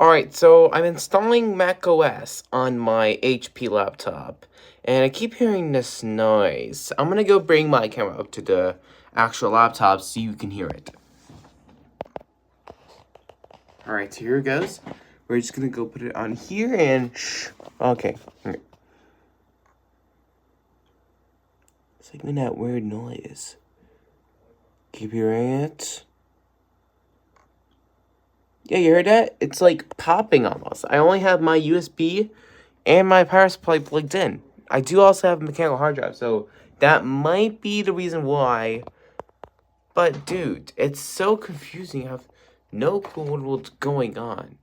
Alright, so I'm installing macOS on my HP laptop, and I keep hearing this noise. I'm gonna go bring my camera up to the actual laptop so you can hear it. Alright, so here it goes. We're just gonna go put it on here and okay. It's like that weird noise. Keep hearing it. Yeah, you heard that? It's like popping almost. I only have my USB and my power supply plugged in. I do also have a mechanical hard drive, so that might be the reason why. But dude, it's so confusing. I have no clue what's going on.